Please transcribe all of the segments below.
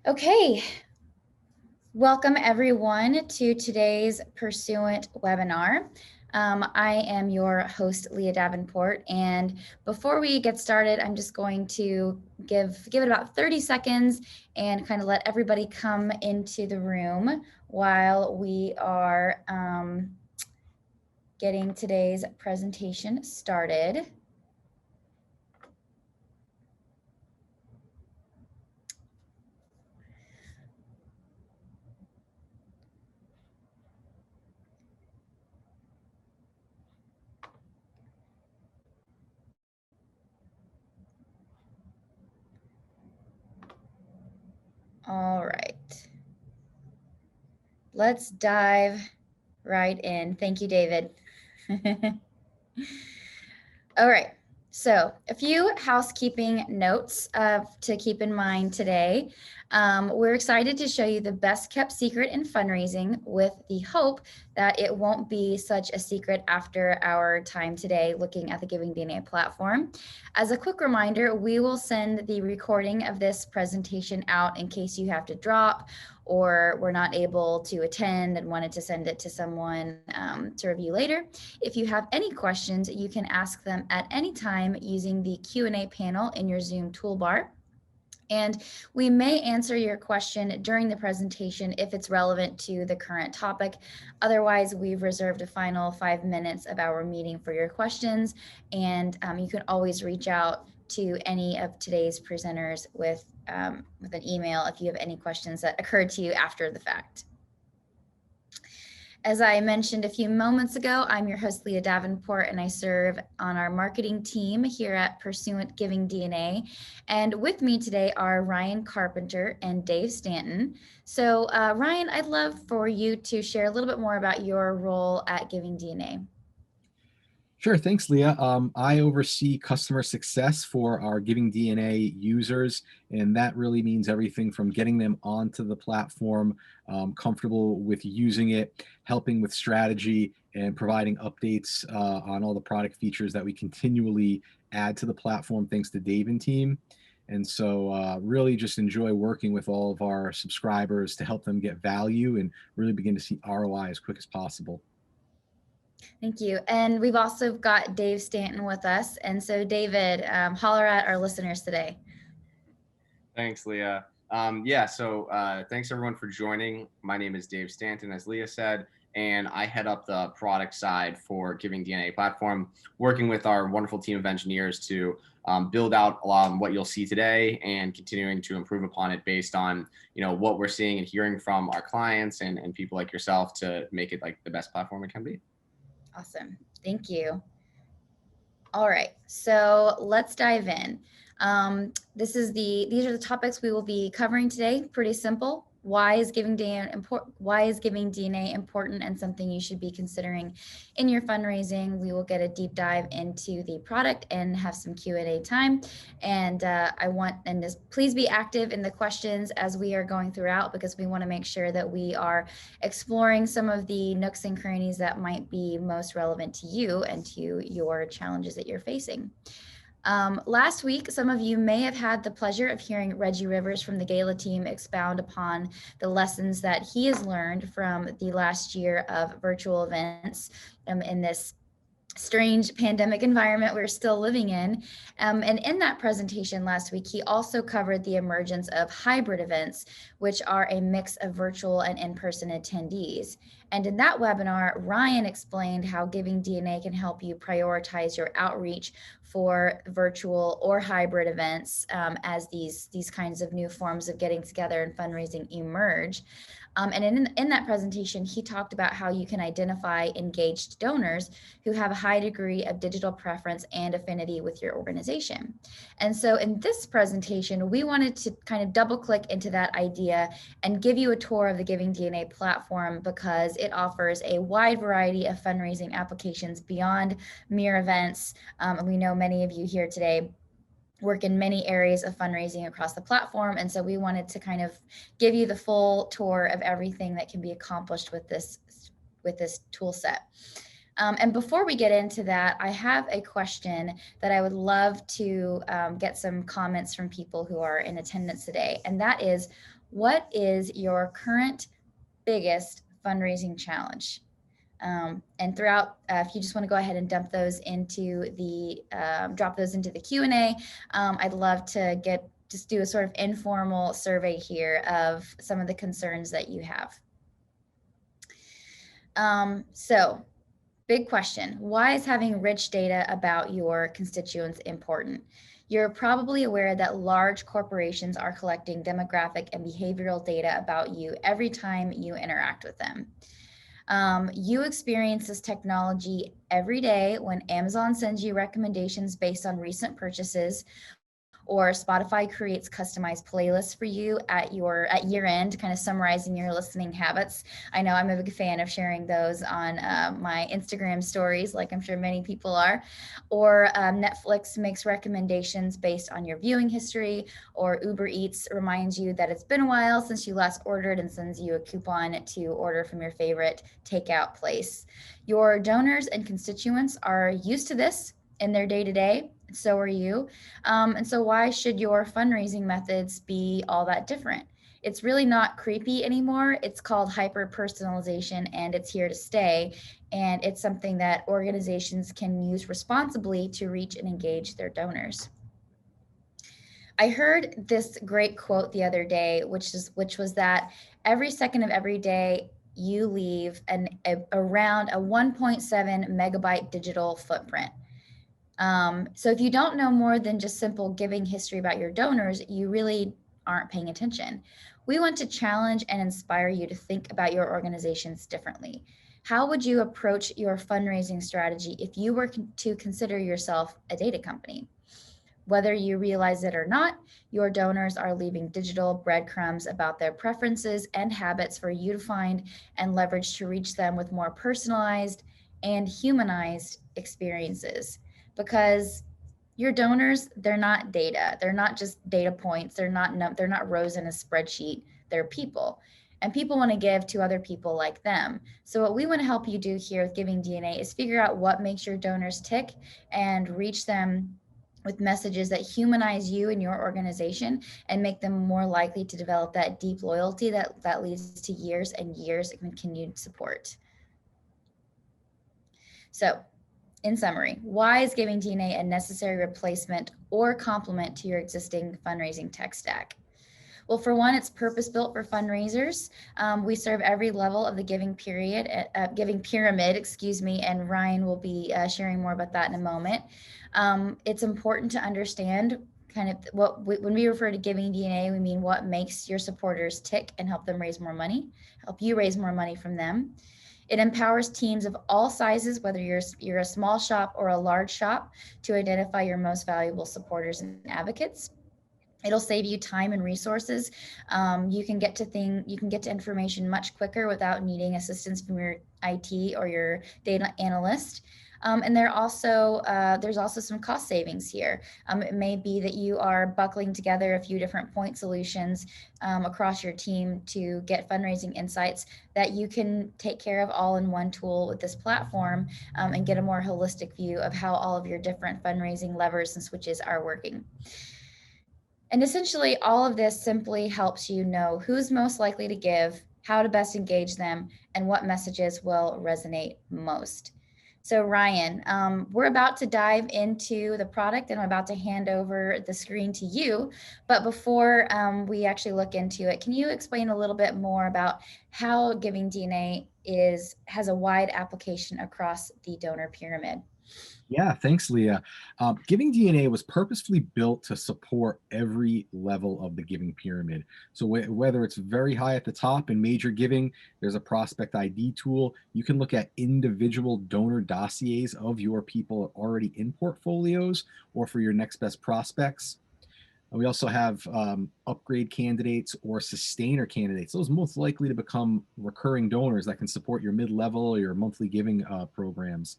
Okay, welcome everyone to today's Pursuant webinar. I am your host, Leah Davenport, and before we get started, I'm just going to give it about 30 seconds and kind of let everybody come into the room while we are getting today's presentation started. All right, let's dive right in. Thank you, David. All right, so a few housekeeping notes to keep in mind today. We're excited to show you the best kept secret in fundraising with the hope that it won't be such a secret after our time today looking at the GivingDNA platform. As a quick reminder, we will send the recording of this presentation out in case you have to drop or were not able to attend and wanted to send it to someone to review later. If you have any questions, you can ask them at any time using the Q&A panel in your Zoom toolbar. And we may answer your question during the presentation if it's relevant to the current topic. Otherwise, we've reserved a final 5 minutes of our meeting for your questions. And you can always reach out to any of today's presenters with an email if you have any questions that occurred to you after the fact. As I mentioned a few moments ago, I'm your host, Leah Davenport, and I serve on our marketing team here at Pursuant GivingDNA. And with me today are Ryan Carpenter and Dave Stanton. So Ryan, I'd love for you to share a little bit more about your role at GivingDNA. Sure, thanks, Leah. I oversee customer success for our GivingDNA users, and that really means everything from getting them onto the platform, comfortable with using it, helping with strategy, and providing updates on all the product features that we continually add to the platform thanks to Dave and team. And so really just enjoy working with all of our subscribers to help them get value and really begin to see ROI as quick as possible. Thank you. And we've also got Dave Stanton with us. And so David, holler at our listeners today. Thanks, Leah. Thanks everyone for joining. My name is Dave Stanton, as Leah said, and I head up the product side for GivingDNA Platform, working with our wonderful team of engineers to build out a lot of what you'll see today and continuing to improve upon it based on what we're seeing and hearing from our clients and people like yourself to make it like the best platform it can be. Awesome. Thank you. All right, so let's dive in. These are the topics we will be covering today. Pretty simple. Why is GivingDNA important and something you should be considering in your fundraising? We will get a deep dive into the product and have some Q&A time. And please be active in the questions as we are going throughout, because we want to make sure that we are exploring some of the nooks and crannies that might be most relevant to you and to your challenges that you're facing. Last week, some of you may have had the pleasure of hearing Reggie Rivers from the Gala team expound upon the lessons that he has learned from the last year of virtual events in this strange pandemic environment we're still living in. And in that presentation last week, he also covered the emergence of hybrid events, which are a mix of virtual and in-person attendees. And in that webinar, Ryan explained how GivingDNA can help you prioritize your outreach for virtual or hybrid events as these kinds of new forms of getting together and fundraising emerge. And in that presentation, he talked about how you can identify engaged donors who have a high degree of digital preference and affinity with your organization. And so in this presentation, we wanted to kind of double click into that idea and give you a tour of the GivingDNA platform, because it offers a wide variety of fundraising applications beyond mere events. And we know many of you here today work in many areas of fundraising across the platform. And so we wanted to kind of give you the full tour of everything that can be accomplished with this tool set. And before we get into that, I have a question that I would love to get some comments from people who are in attendance today. And that is, What is your current biggest fundraising challenge? And throughout, if you just want to go ahead and dump those into the, drop those into the Q&A, I'd love to just do a sort of informal survey here of some of the concerns that you have. So big question, why is having rich data about your constituents important? You're probably aware that large corporations are collecting demographic and behavioral data about you every time you interact with them. You experience this technology every day when Amazon sends you recommendations based on recent purchases, or Spotify creates customized playlists for you at year end, kind of summarizing your listening habits. I know I'm a big fan of sharing those on my Instagram stories, like I'm sure many people are. Or Netflix makes recommendations based on your viewing history, or Uber Eats reminds you that it's been a while since you last ordered and sends you a coupon to order from your favorite takeout place. Your donors and constituents are used to this in their day-to-day. So are you. And so why should your fundraising methods be all that different? It's really not creepy anymore. It's called hyper-personalization, and it's here to stay. And it's something that organizations can use responsibly to reach and engage their donors. I heard this great quote the other day, which was that every second of every day you leave around a 1.7 megabyte digital footprint. So if you don't know more than just simple giving history about your donors, you really aren't paying attention. We want to challenge and inspire you to think about your organizations differently. How would you approach your fundraising strategy if you were to consider yourself a data company? Whether you realize it or not, your donors are leaving digital breadcrumbs about their preferences and habits for you to find and leverage to reach them with more personalized and humanized experiences. Because your donors, they're not data. They're not just data points. They're not rows in a spreadsheet. They're people. And people want to give to other people like them. So what we want to help you do here with Giving DNA is figure out what makes your donors tick and reach them with messages that humanize you and your organization and make them more likely to develop that deep loyalty that leads to years and years of continued support. So, in summary, why is Giving DNA a necessary replacement or complement to your existing fundraising tech stack? Well, for one, it's purpose-built for fundraisers. We serve every level of the giving pyramid, and Ryan will be sharing more about that in a moment. It's important to understand kind of when we refer to Giving DNA, we mean what makes your supporters tick and help them raise more money, help you raise more money from them. It empowers teams of all sizes, whether you're a small shop or a large shop, to identify your most valuable supporters and advocates. It'll save you time and resources. You can get to information much quicker without needing assistance from your IT or your data analyst. And there's also some cost savings here. It may be that you are buckling together a few different point solutions across your team to get fundraising insights that you can take care of all in one tool with this platform, and get a more holistic view of how all of your different fundraising levers and switches are working. And essentially, all of this simply helps you know who's most likely to give, how to best engage them, and what messages will resonate most. So Ryan, we're about to dive into the product, and I'm about to hand over the screen to you. But before we actually look into it, can you explain a little bit more about how Giving DNA has a wide application across the donor pyramid? Yeah, thanks, Leah. Giving DNA was purposefully built to support every level of the giving pyramid. So whether it's very high at the top in major giving, there's a prospect ID tool. You can look at individual donor dossiers of your people already in portfolios or for your next best prospects. We also have upgrade candidates or sustainer candidates, those most likely to become recurring donors that can support your mid-level or your monthly giving programs.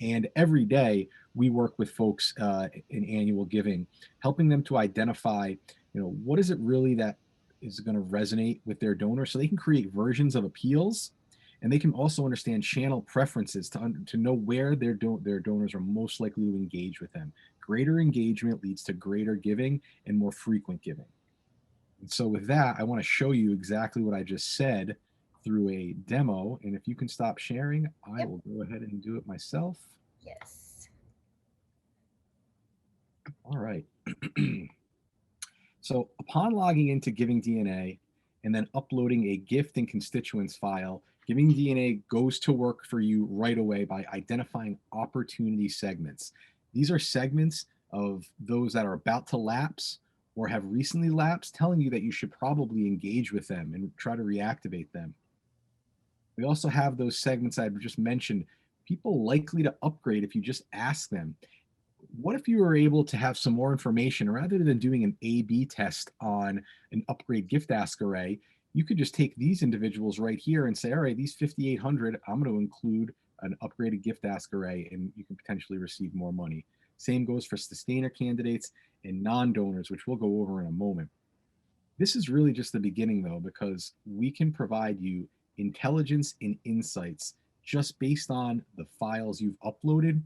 And every day we work with folks in annual giving, helping them to identify, what is it really that is going to resonate with their donors, so they can create versions of appeals, and they can also understand channel preferences to know where their donors are most likely to engage with them. Greater engagement leads to greater giving and more frequent giving. And so with that, I want to show you exactly what I just said through a demo. And if you can stop sharing, I Yep. will go ahead and do it myself. Yes. All right. So upon logging into GivingDNA and then uploading a gift and constituents file, GivingDNA goes to work for you right away by identifying opportunity segments. These are segments of those that are about to lapse or have recently lapsed, telling you that you should probably engage with them and try to reactivate them. We also have those segments I just mentioned, people likely to upgrade if you just ask them. What if you were able to have some more information rather than doing an A/B test on an upgrade gift ask array? You could just take these individuals right here and say, all right, these 5,800, I'm going to include an upgraded gift ask array and you can potentially receive more money. Same goes for sustainer candidates and non-donors, which we'll go over in a moment. This is really just the beginning though, because we can provide you intelligence and insights just based on the files you've uploaded.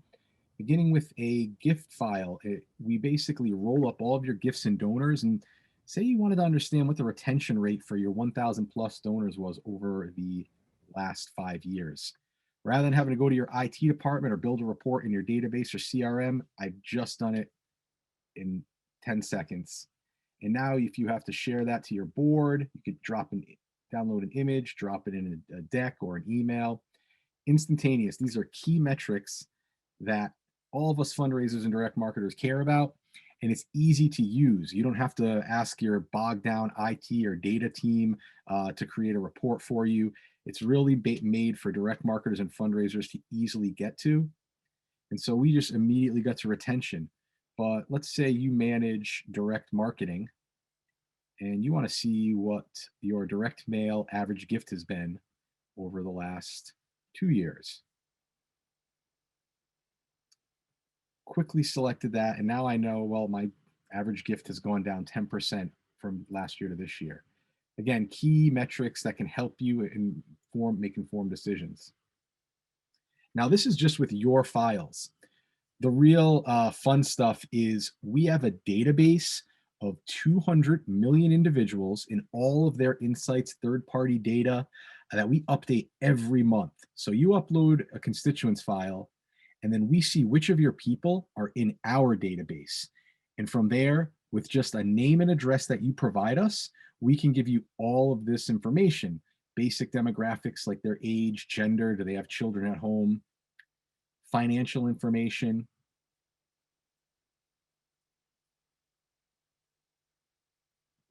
Beginning with a gift file, we basically roll up all of your gifts and donors and say you wanted to understand what the retention rate for your 1,000 plus donors was over the last 5 years. Rather than having to go to your IT department or build a report in your database or CRM, I've just done it in 10 seconds. And now if you have to share that to your board, you could download an image, drop it in a deck or an email. Instantaneous. These are key metrics that all of us fundraisers and direct marketers care about, and it's easy to use. You don't have to ask your bogged down IT or data team to create a report for you. It's really made for direct marketers and fundraisers to easily get to. And so we just immediately got to retention. But let's say you manage direct marketing and you want to see what your direct mail average gift has been over the last 2 years. Quickly selected that, and now I know, well, my average gift has gone down 10% from last year to this year. Again, key metrics that can help you make informed decisions. Now, this is just with your files. The real fun stuff is we have a database of 200 million individuals in all of their insights, third-party data that we update every month. So you upload a constituents file, and then we see which of your people are in our database. And from there, with just a name and address that you provide us, we can give you all of this information, basic demographics like their age, gender, do they have children at home, financial information,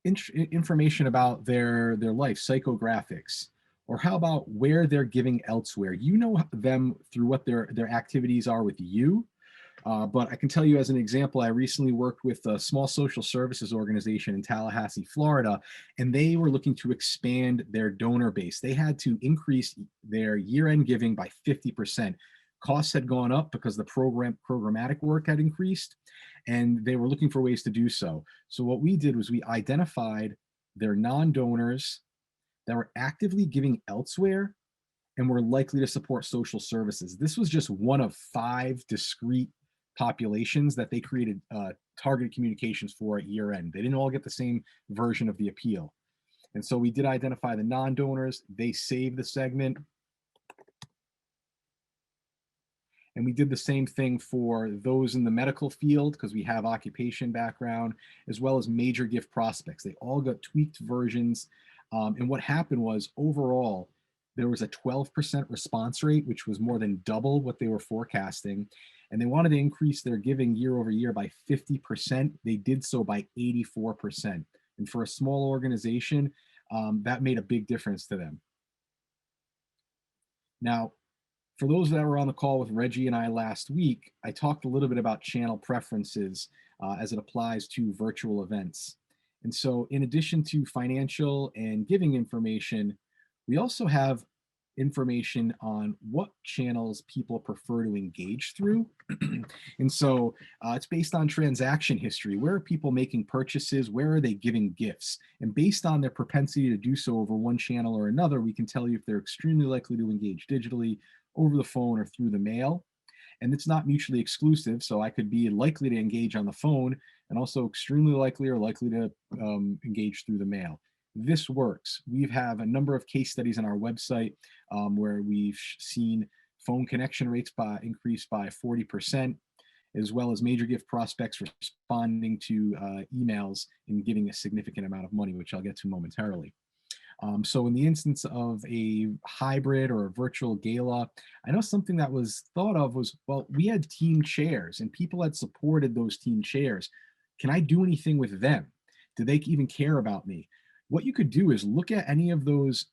information about their life, psychographics, or how about where they're giving elsewhere. You know them through what their activities are with you. But I can tell you as an example, I recently worked with a small social services organization in Tallahassee, Florida, and they were looking to expand their donor base. They had to increase their year-end giving by 50%. Costs had gone up because the programmatic work had increased, and they were looking for ways to do so. So what we did was we identified their non-donors that were actively giving elsewhere and were likely to support social services. This was just one of 5 discrete populations that they created targeted communications for at year end. They didn't all get the same version of the appeal. And so we did identify the non-donors. They saved the segment. And we did the same thing for those in the medical field because we have occupation background, as well as major gift prospects. They all got tweaked versions. And what happened was overall, there was a 12% response rate, which was more than double what they were forecasting. And they wanted to increase their giving year over year by 50%. They did so by 84%. And for a small organization, that made a big difference to them. Now, for those that were on the call with Reggie and I last week, I talked a little bit about channel preferences as it applies to virtual events. And so in addition to financial and giving information, we also have information on what channels people prefer to engage through. And so it's based on transaction history. Where are people making purchases? Where are they giving gifts? And based on their propensity to do so over one channel or another, we can tell you if they're extremely likely to engage digitally, over the phone, or through the mail. And it's not mutually exclusive. So I could be likely to engage on the phone and also extremely likely or likely to engage through the mail. This works. We have a number of case studies on our website where we've seen phone connection rates increased by 40%, as well as major gift prospects responding to emails and giving a significant amount of money, which I'll get to momentarily. So in the instance of a hybrid or a virtual gala, I know something that was thought of was, well, we had team chairs and people had supported those team chairs. Can I do anything with them? Do they even care about me? What you could do is look at any of those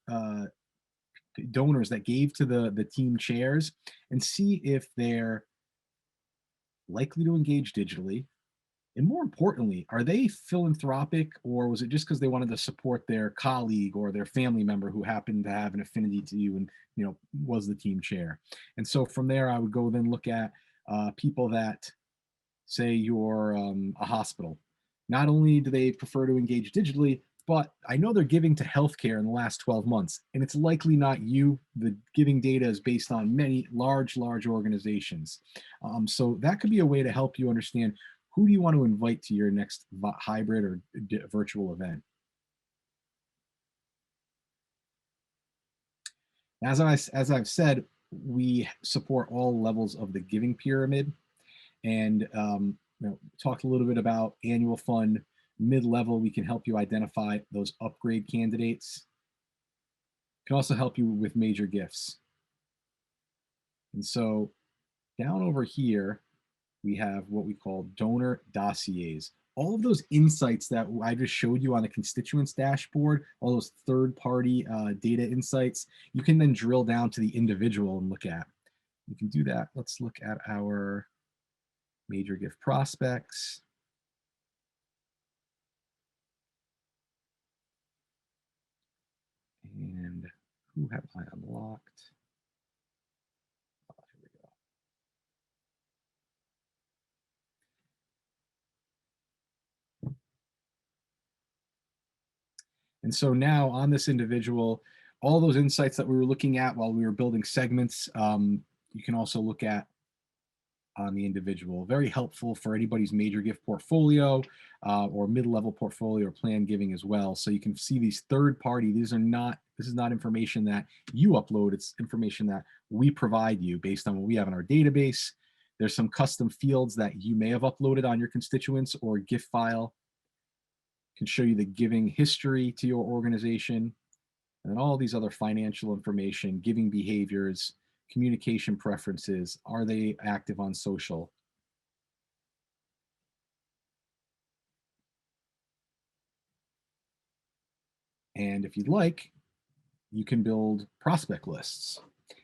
donors that gave to the team chairs and see if they're likely to engage digitally. And more importantly, are they philanthropic, or was it just because they wanted to support their colleague or their family member who happened to have an affinity to you and was the team chair? And so from there, I would go then look at people that say you're a hospital. Not only do they prefer to engage digitally, but I know they're giving to healthcare in the last 12 months, and it's likely not you. The giving data is based on many large organizations. So that could be a way to help you understand who do you want to invite to your next hybrid or virtual event. As I've said, we support all levels of the giving pyramid, and talked a little bit about annual fund. Mid-level, we can help you identify those upgrade candidates. Can also help you with major gifts. And so down over here, we have what we call donor dossiers. All of those insights that I just showed you on the constituents dashboard, all those third-party data insights, you can then drill down to the individual and look at. You can do that. Let's look at our major gift prospects. And who have I unlocked? Oh, here we go. And so now on this individual, all those insights that we were looking at while we were building segments, you can also look at on the individual. Very helpful for anybody's major gift portfolio or mid-level portfolio or plan giving as well. So you can see these third party, this is not information that you upload, it's information that we provide you based on what we have in our database. There's some custom fields that you may have uploaded on your constituents or gift file. Can show you the giving history to your organization and all these other financial information, giving behaviors, communication preferences, are they active on social? And if you'd like, you can build prospect lists.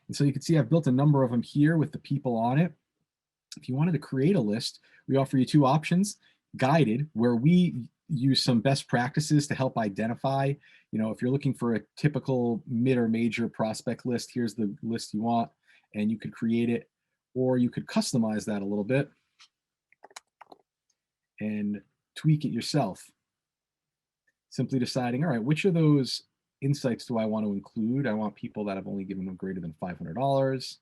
And so you can see I've built a number of them here with the people on it. If you wanted to create a list, we offer you two options: guided, where we use some best practices to help identify, if you're looking for a typical mid or major prospect list, here's the list you want, and you could create it, or you could customize that a little bit and tweak it yourself. Simply deciding, all right, which of those insights do I want to include? I want people that have only given them greater than $500.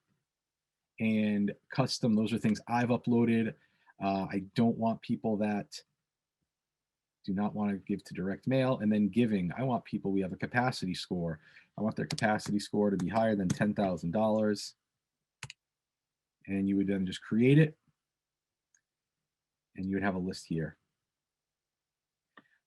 And custom, those are things I've uploaded. I don't want people that do not want to give to direct mail. And then giving, I want people, we have a capacity score. I want their capacity score to be higher than $10,000. And you would then just create it, and you would have a list here.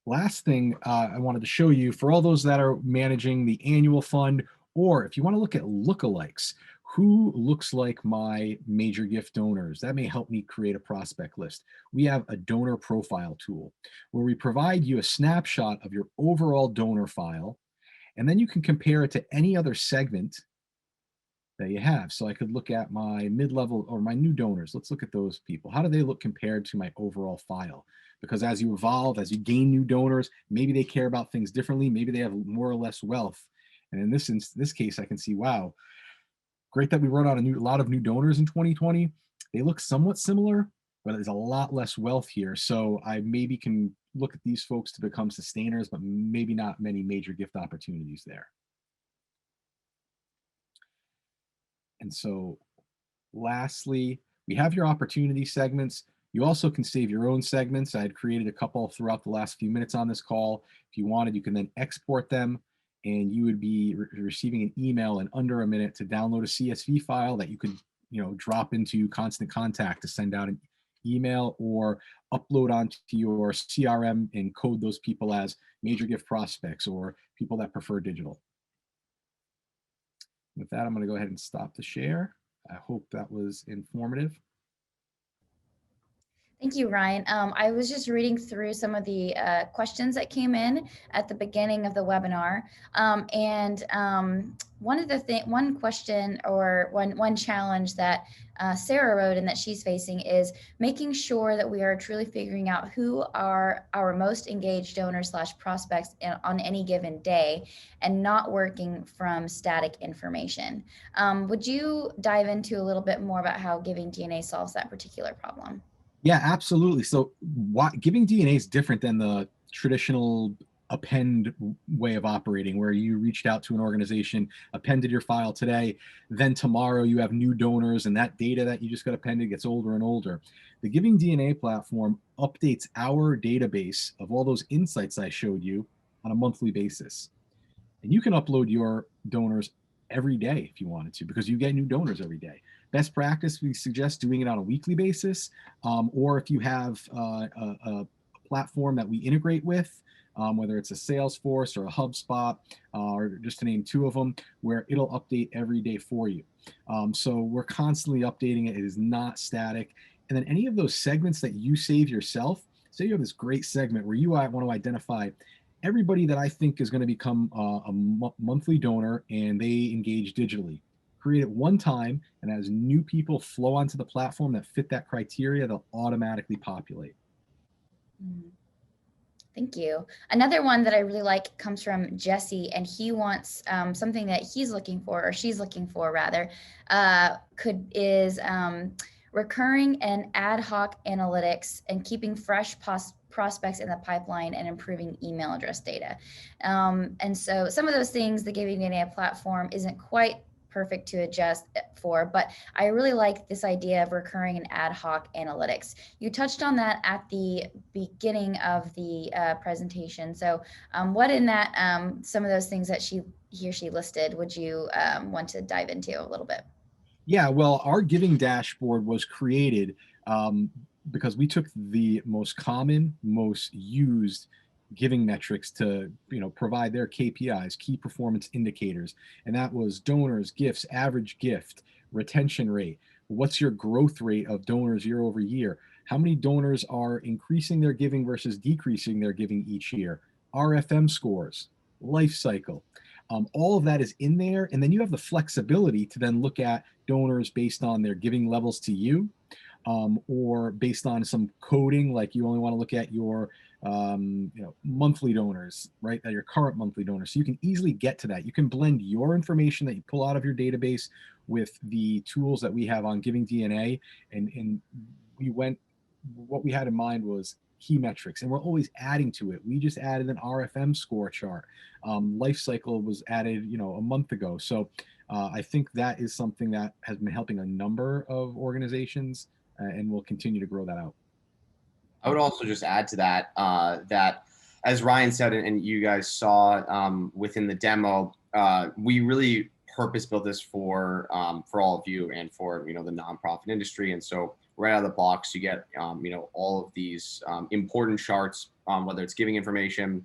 Last thing I wanted to show you, for all those that are managing the annual fund, or if you want to look at lookalikes, who looks like my major gift donors? That may help me create a prospect list. We have a donor profile tool where we provide you a snapshot of your overall donor file, and then you can compare it to any other segment that you have. So I could look at my mid-level or my new donors. Let's look at those people. How do they look compared to my overall file? Because as you evolve, as you gain new donors, maybe they care about things differently. Maybe they have more or less wealth. And in this case, I can see, wow, great that we brought on a lot of new donors in 2020. They look somewhat similar, but there's a lot less wealth here. So I maybe can look at these folks to become sustainers, but maybe not many major gift opportunities there. And so lastly, We have your opportunity segments. You also can save your own segments. I had created a couple throughout the last few minutes on this call. If you wanted, you can then export them, and you would be receiving an email in under a minute to download a CSV file that you could, drop into Constant Contact to send out an email, or upload onto your CRM and code those people as major gift prospects or people that prefer digital. With that, I'm going to go ahead and stop the share. I hope that was informative. Thank you, Ryan. I was just reading through some of the questions that came in at the beginning of the webinar. One question or one challenge that Sarah wrote and that she's facing is making sure that we are truly figuring out who are our most engaged donors / prospects on any given day, and not working from static information. Would you dive into a little bit more about how GivingDNA solves that particular problem? Yeah, absolutely. So GivingDNA is different than the traditional append way of operating, where you reached out to an organization, appended your file today, then tomorrow you have new donors, and that data that you just got appended gets older and older. The GivingDNA platform updates our database of all those insights I showed you on a monthly basis. And you can upload your donors every day if you wanted to, because you get new donors every day. Best practice, we suggest doing it on a weekly basis, or if you have a platform that we integrate with, whether it's a Salesforce or a HubSpot, or just to name two of them, where it'll update every day for you. So we're constantly updating it. It is not static. And then any of those segments that you save yourself, say you have this great segment where you want to identify everybody that I think is going to become a monthly donor and they engage digitally. Create it one time, and as new people flow onto the platform that fit that criteria, they'll automatically populate. Thank you. Another one that I really like comes from Jesse, and he wants something that he's looking for, or she's looking for rather, is recurring and ad hoc analytics and keeping fresh prospects in the pipeline and improving email address data. And so some of those things the GivingDNA platform isn't quite perfect to adjust for, but I really like this idea of recurring and ad hoc analytics. You touched on that at the beginning of the presentation. So what in that, some of those things that he or she listed, would you want to dive into a little bit? Yeah, well, our giving dashboard was created because we took the most common, most used giving metrics to provide their KPIs, key performance indicators, and that was donors, gifts, average gift, retention rate. What's your growth rate of donors year over year? How many donors are increasing their giving versus decreasing their giving each year? RFM scores, life cycle. All of that is in there, and then you have the flexibility to then look at donors based on their giving levels to you, or based on some coding, like you only want to look at your monthly donors, right? That your current monthly donors. So you can easily get to that. You can blend your information that you pull out of your database with the tools that we have on GivingDNA, and what we had in mind was key metrics, and we're always adding to it. We just added an RFM score chart. Life cycle was added, a month ago. So I think that is something that has been helping a number of organizations, and we'll continue to grow that out. I would also just add to that, that as Ryan said, and you guys saw within the demo, we really purpose built this for all of you and for the nonprofit industry. And so right out of the box, you get all of these important charts, whether it's giving information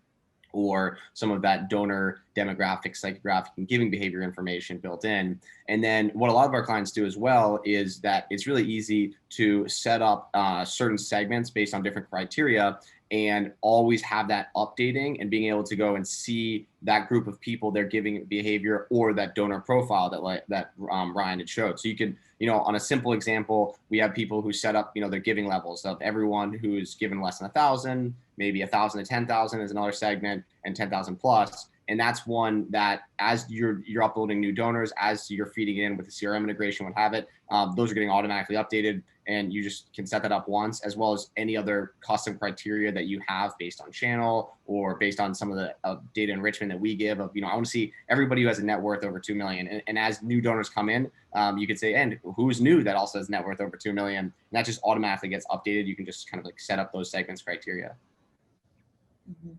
or some of that donor demographic, psychographic, and giving behavior information built in. And then what a lot of our clients do as well is that it's really easy to set up certain segments based on different criteria, and always have that updating and being able to go and see that group of people, their giving behavior, or that donor profile that Ryan had showed. So you could, on a simple example, we have people who set up, their giving levels of everyone who's given less than 1,000, maybe 1,000 to 10,000 is another segment, and 10,000 plus. And that's one that as you're uploading new donors, as you're feeding in with the CRM integration, would have it, those are getting automatically updated, and you just can set that up once, as well as any other custom criteria that you have based on channel or based on some of the data enrichment that we give of, I want to see everybody who has a net worth over 2 million. And as new donors come in, you could say, and who's new that also has net worth over 2 million, and that just automatically gets updated. You can just kind of like set up those segments criteria. Mm-hmm.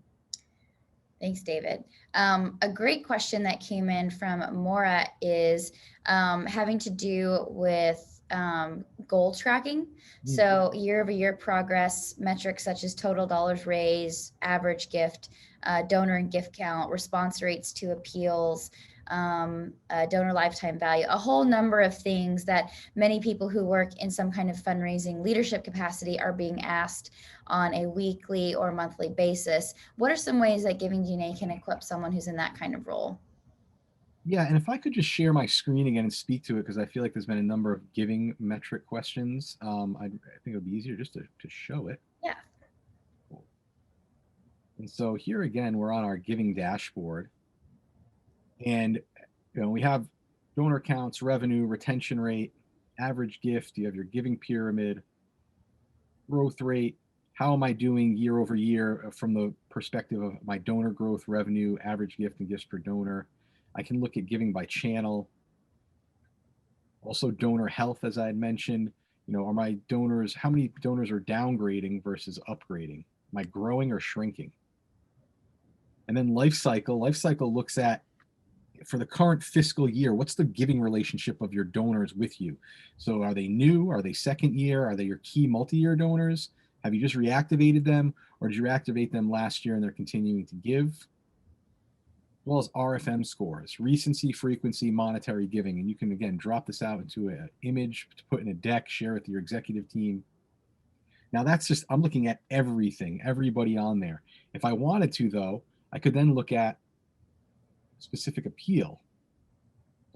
Thanks, David. A great question that came in from Maura is having to do with goal tracking. Mm-hmm. So year-over-year progress metrics such as total dollars raised, average gift, donor and gift count, response rates to appeals, donor lifetime value, a whole number of things that many people who work in some kind of fundraising leadership capacity are being asked on a weekly or monthly basis. What are some ways that GivingDNA can equip someone who's in that kind of role? Yeah, and if I could just share my screen again and speak to it, because I feel like there's been a number of giving metric questions. I think it would be easier just to show it. Yeah. Cool. And so here again, we're on our giving dashboard. And we have donor counts, revenue, retention rate, average gift, you have your giving pyramid, growth rate, how am I doing year over year from the perspective of my donor growth, revenue, average gift, and gifts per donor. I can look at giving by channel. Also donor health, as I had mentioned, are my donors, how many donors are downgrading versus upgrading? Am I growing or shrinking? And then life cycle looks at, for the current fiscal year, what's the giving relationship of your donors with you? So are they new? Are they second year? Are they your key multi-year donors? Have you just reactivated them, or did you reactivate them last year and they're continuing to give? As well as RFM scores, recency, frequency, monetary giving. And you can, again, drop this out into an image to put in a deck, share it with your executive team. Now that's just, I'm looking at everything, everybody on there. If I wanted to, though, I could then look at specific appeal.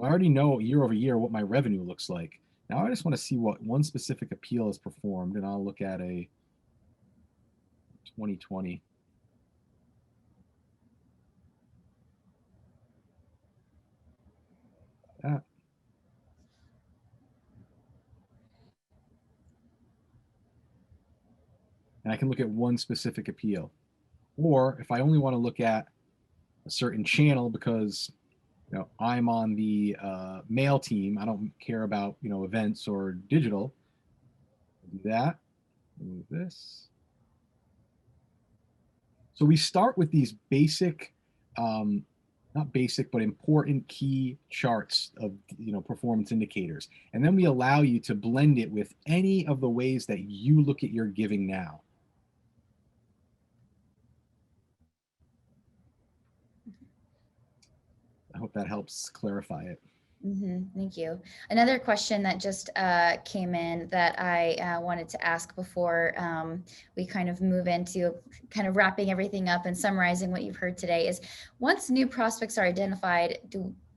I already know year over year what my revenue looks like. Now I just want to see what one specific appeal has performed, and I'll look at a 2020. That. And I can look at one specific appeal. Or if I only want to look at a certain channel because I'm on the mail team, I don't care about events or digital. Do that. Move this. So we start with these basic, not basic, but important key charts of performance indicators, and then we allow you to blend it with any of the ways that you look at your giving now. I hope that helps clarify it. Mm-hmm. Thank you. Another question that just came in that I wanted to ask before we kind of move into kind of wrapping everything up and summarizing what you've heard today is, once new prospects are identified,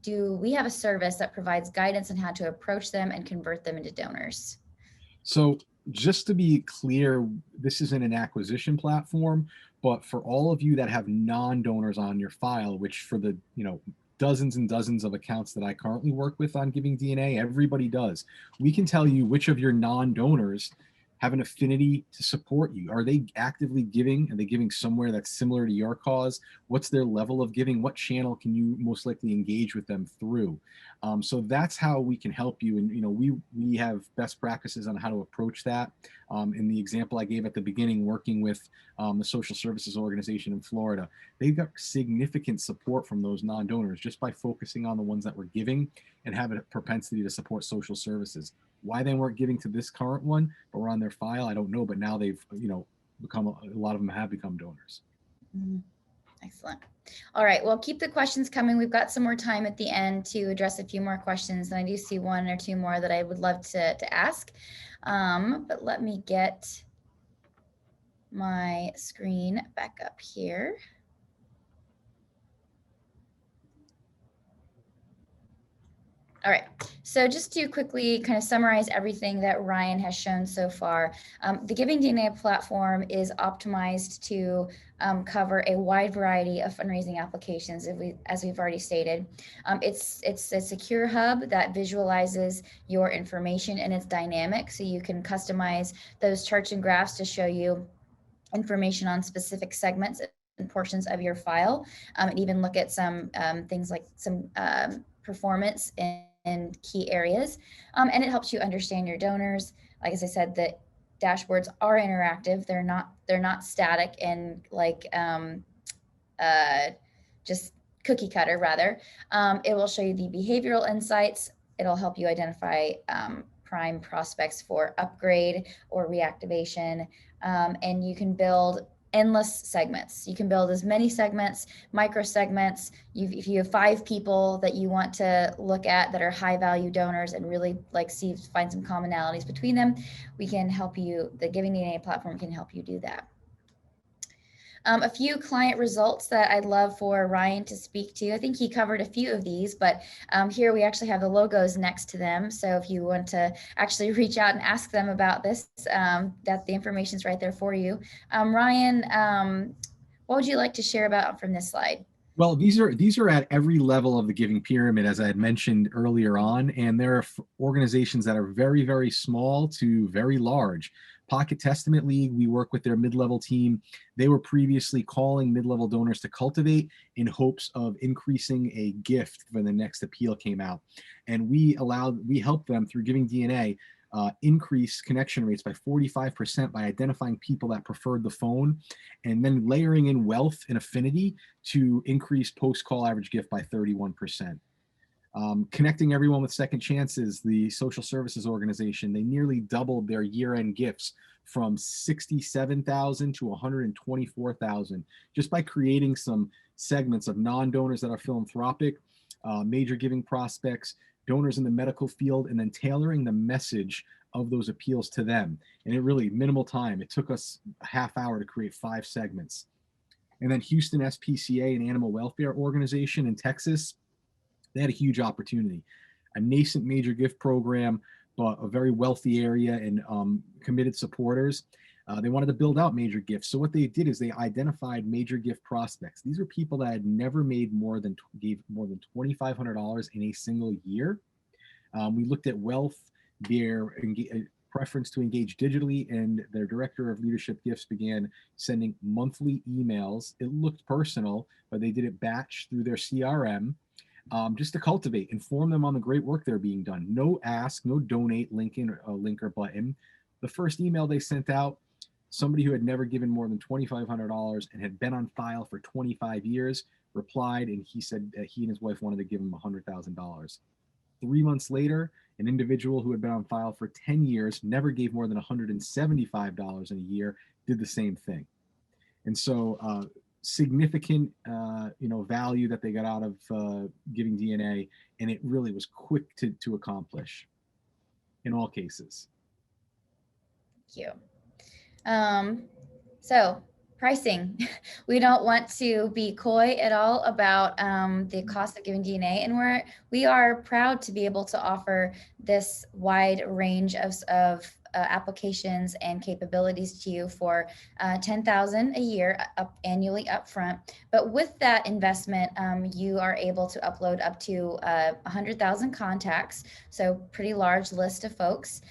do we have a service that provides guidance on how to approach them and convert them into donors? So just to be clear, this isn't an acquisition platform, but for all of you that have non-donors on your file, which for the dozens and dozens of accounts that I currently work with on GivingDNA, everybody does. We can tell you which of your non-donors have an affinity to support you. Are they actively giving? Are they giving somewhere that's similar to your cause? What's their level of giving? What channel can you most likely engage with them through? So that's how we can help you. And we have best practices on how to approach that. In the example I gave at the beginning, working with the social services organization in Florida, they've got significant support from those non-donors just by focusing on the ones that were giving and have a propensity to support social services. Why they weren't giving to this current one, but we're on their file, I don't know. But now they've, become, a lot of them have become donors. Mm-hmm. Excellent. All right. Well, keep the questions coming. We've got some more time at the end to address a few more questions. And I do see one or two more that I would love to ask. But let me get my screen back up here. All right, so just to quickly kind of summarize everything that Ryan has shown so far, the GivingDNA platform is optimized to cover a wide variety of fundraising applications, as we've already stated. It's a secure hub that visualizes your information, and it's dynamic, so you can customize those charts and graphs to show you information on specific segments and portions of your file, and even look at some things like some performance and key areas. And it helps you understand your donors. Like, as I said, the dashboards are interactive. They're not static and like just cookie cutter, rather. It will show you the behavioral insights. It'll help you identify prime prospects for upgrade or reactivation. And you can build endless segments. You can build as many segments, micro segments. If you have 5 people that you want to look at that are high value donors and really like find some commonalities between them, we can help you. The GivingDNA platform can help you do that. A few client results that I'd love for Ryan to speak to. I think he covered a few of these, but here we actually have the logos next to them. So if you want to actually reach out and ask them about this, that the information's right there for you. Ryan, what would you like to share about from this slide? Well, these are at every level of the giving pyramid, as I had mentioned earlier on, and there are organizations that are very, very small to very large. Pocket Testament League, we work with their mid-level team. They were previously calling mid-level donors to cultivate in hopes of increasing a gift when the next appeal came out. And we helped them through GivingDNA increase connection rates by 45% by identifying people that preferred the phone, and then layering in wealth and affinity to increase post-call average gift by 31%. Connecting everyone with second chances, the social services organization, they nearly doubled their year-end gifts from 67,000 to 124,000 just by creating some segments of non-donors that are philanthropic, major giving prospects, donors in the medical field, and then tailoring the message of those appeals to them. And it really, minimal time. It took us a half hour to create 5 segments. And then Houston SPCA, an animal welfare organization in Texas, they had a huge opportunity. A nascent major gift program, but a very wealthy area and committed supporters. They wanted to build out major gifts. So what they did is they identified major gift prospects. These are people that had never gave more than $2,500 in a single year. We looked at wealth, their preference to engage digitally, and their director of leadership gifts began sending monthly emails. It looked personal, but they did it batch through their CRM. Just to cultivate, inform them on the great work they're being done. No ask, no donate link or button. The first email they sent out, somebody who had never given more than $2,500 and had been on file for 25 years replied, and he said that he and his wife wanted to give him $100,000. 3 months later, an individual who had been on file for 10 years, never gave more than $175 in a year, did the same thing. And so significant value that they got out of GivingDNA, and it really was quick to accomplish in all cases. Thank you. So pricing, we don't want to be coy at all about the cost of GivingDNA, and we are proud to be able to offer this wide range of applications and capabilities to you for $10,000 a year annually upfront. But with that investment, you are able to upload up to 100,000 contacts, so pretty large list of folks.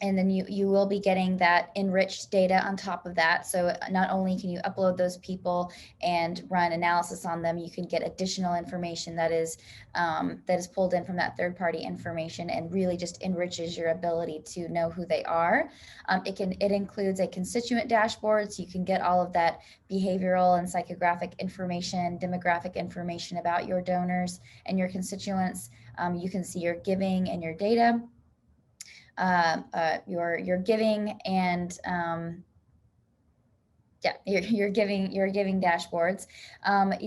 And then you will be getting that enriched data on top of that. So not only can you upload those people and run analysis on them, you can get additional information that is pulled in from that third-party information and really just enriches your ability to know who they are. It includes a constituent dashboard, so you can get all of that behavioral and psychographic information, demographic information about your donors and your constituents. You can see your giving and your data. Your giving and your giving dashboards.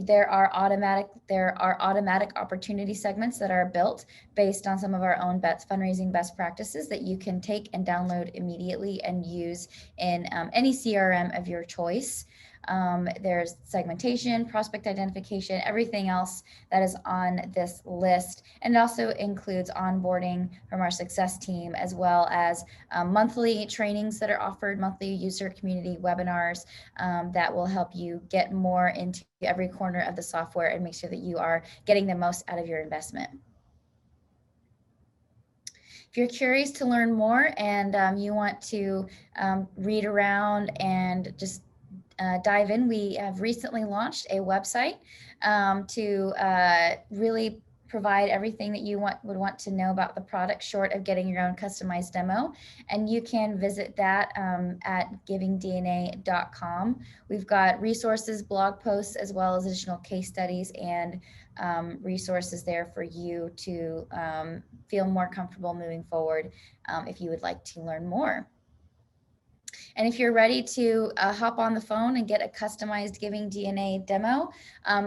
There are automatic opportunity segments that are built based on some of our own fundraising best practices that you can take and download immediately and use in any CRM of your choice. There's segmentation, prospect identification, everything else that is on this list. And it also includes onboarding from our success team, as well as monthly trainings that are offered, monthly user community webinars that will help you get more into every corner of the software and make sure that you are getting the most out of your investment. If you're curious to learn more and you want to read around and just dive in, we have recently launched a website to really provide everything that you would want to know about the product, short of getting your own customized demo. And you can visit that at givingdna.com. We've got resources, blog posts, as well as additional case studies and resources there for you to feel more comfortable moving forward if you would like to learn more. And if you're ready to hop on the phone and get a customized GivingDNA demo,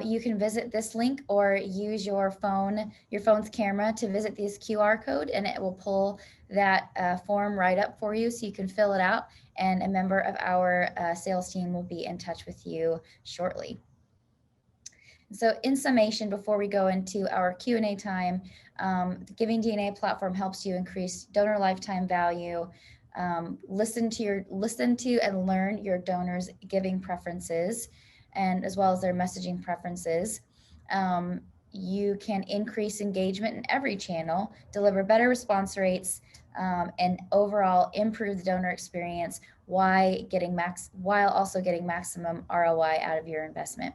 you can visit this link or use your phone's camera to visit this QR code, and it will pull that form right up for you so you can fill it out, and a member of our sales team will be in touch with you shortly. So in summation, before we go into our Q&A time, the GivingDNA platform helps you increase donor lifetime value, listen to and learn your donors' giving preferences, and as well as their messaging preferences. You can increase engagement in every channel, deliver better response rates, and overall improve the donor experience while also getting maximum ROI out of your investment.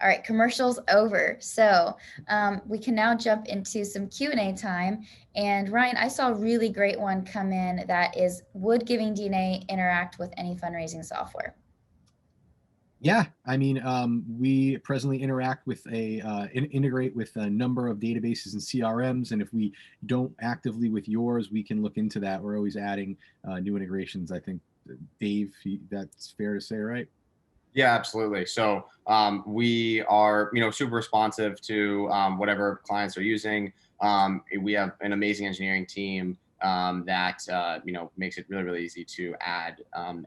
All right, commercials over. So we can now jump into some Q&A time. And Ryan, I saw a really great one come in that is, would GivingDNA interact with any fundraising software? Yeah, I mean, we presently interact with integrate with a number of databases and CRMs, and if we don't actively with yours, we can look into that. We're always adding new integrations. I think, Dave, that's fair to say, right? Yeah, absolutely. So we are, super responsive to whatever clients are using. We have an amazing engineering team that makes it really, really easy to add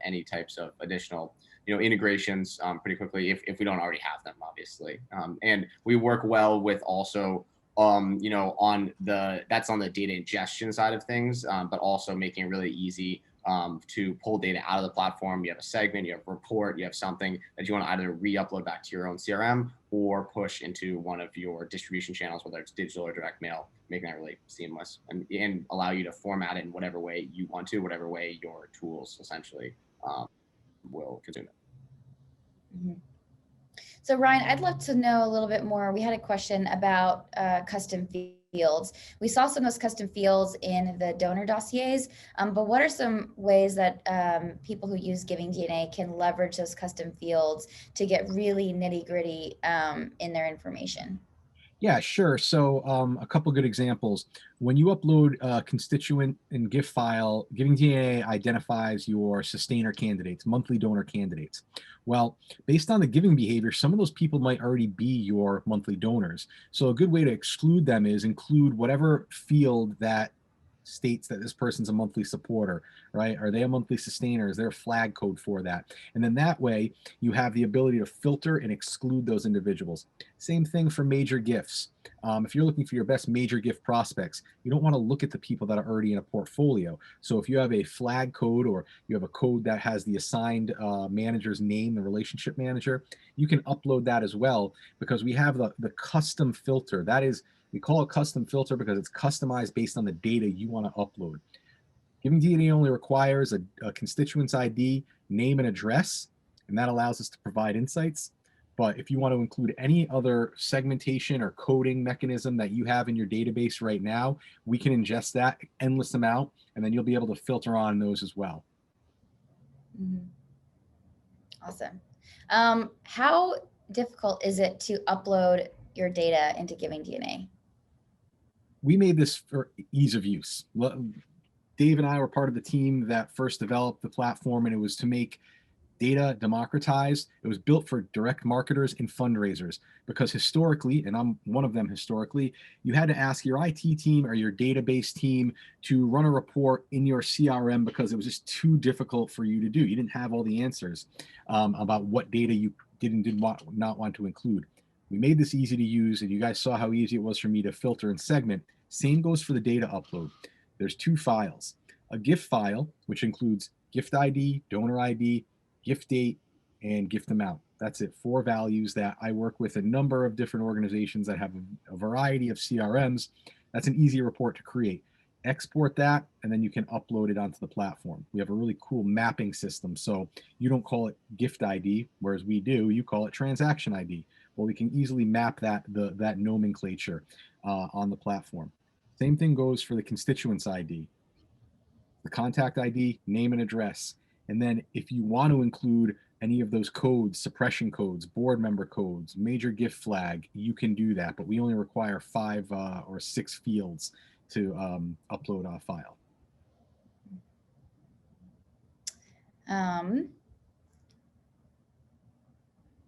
any types of additional integrations pretty quickly if we don't already have them, obviously. And we work well with also that's on the data ingestion side of things, but also making it really easy to pull data out of the platform. You have a segment, you have a report, you have something that you want to either re-upload back to your own CRM or push into one of your distribution channels, whether it's digital or direct mail, making that really seamless and allow you to format it in whatever way you want to, whatever way your tools essentially will consume it. Mm-hmm. So Ryan, I'd love to know a little bit more. We had a question about custom fields. We saw some of those custom fields in the donor dossiers, but what are some ways that people who use GivingDNA can leverage those custom fields to get really nitty gritty in their information? Yeah, sure. So a couple good examples. When you upload a constituent and gift file, GivingDNA identifies your sustainer candidates, monthly donor candidates. Well, based on the giving behavior, some of those people might already be your monthly donors. So a good way to exclude them is include whatever field that states that this person's a monthly supporter, right? Are they a monthly sustainer? Is there a flag code for that? And then that way you have the ability to filter and exclude those individuals. Same thing for major gifts. If you're looking for your best major gift prospects, you don't want to look at the people that are already in a portfolio. So if you have a flag code or you have a code that has the assigned manager's name, the relationship manager, you can upload that as well, because we have the custom filter. That is, we call it custom filter because it's customized based on the data you want to upload. GivingDNA only requires a constituent's ID, name, and address, and that allows us to provide insights. But if you want to include any other segmentation or coding mechanism that you have in your database right now, we can ingest that endless amount, and then you'll be able to filter on those as well. Mm-hmm. Awesome. How difficult is it to upload your data into GivingDNA? We made this for ease of use. Dave and I were part of the team that first developed the platform, and it was to make data democratized. It was built for direct marketers and fundraisers, because historically, and I'm one of them historically, you had to ask your IT team or your database team to run a report in your CRM because it was just too difficult for you to do. You didn't have all the answers about what data you did not want to include. We made this easy to use, and you guys saw how easy it was for me to filter and segment. Same goes for the data upload. There's 2 files. A gift file, which includes gift ID, donor ID, gift date, and gift amount. That's it, 4 values that I work with a number of different organizations that have a variety of CRMs. That's an easy report to create. Export that, and then you can upload it onto the platform. We have a really cool mapping system. So you don't call it gift ID, whereas we do, you call it transaction ID. Well, we can easily map that nomenclature on the platform. Same thing goes for the constituents ID, the contact ID, name and address. And then if you want to include any of those codes, suppression codes, board member codes, major gift flag, you can do that, but we only require 5 or 6 fields to upload a file.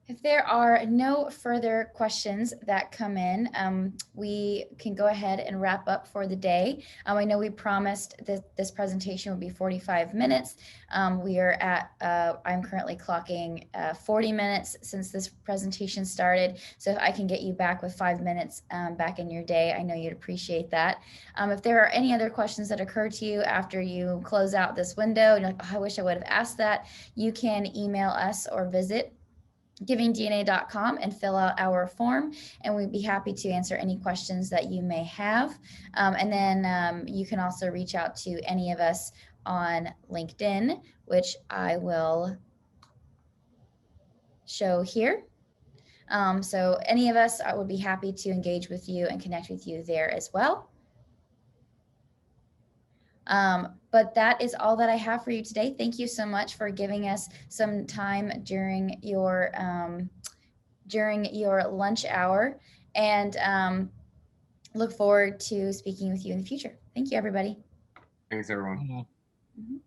If there are no further questions that come in, we can go ahead and wrap up for the day. I know we promised that this presentation would be 45 minutes. We are at, I'm currently clocking 40 minutes since this presentation started. So if I can get you back with 5 minutes back in your day, I know you'd appreciate that. If there are any other questions that occur to you after you close out this window, and you're like, oh, I wish I would have asked that, you can email us or visit givingdna.com and fill out our form, and we'd be happy to answer any questions that you may have. And then you can also reach out to any of us on LinkedIn, which I will show here. So any of us, I would be happy to engage with you and connect with you there as well. But that is all that I have for you today. Thank you so much for giving us some time during your lunch hour, and look forward to speaking with you in the future. Thank you, everybody. Thanks, everyone. Yeah. Mm-hmm.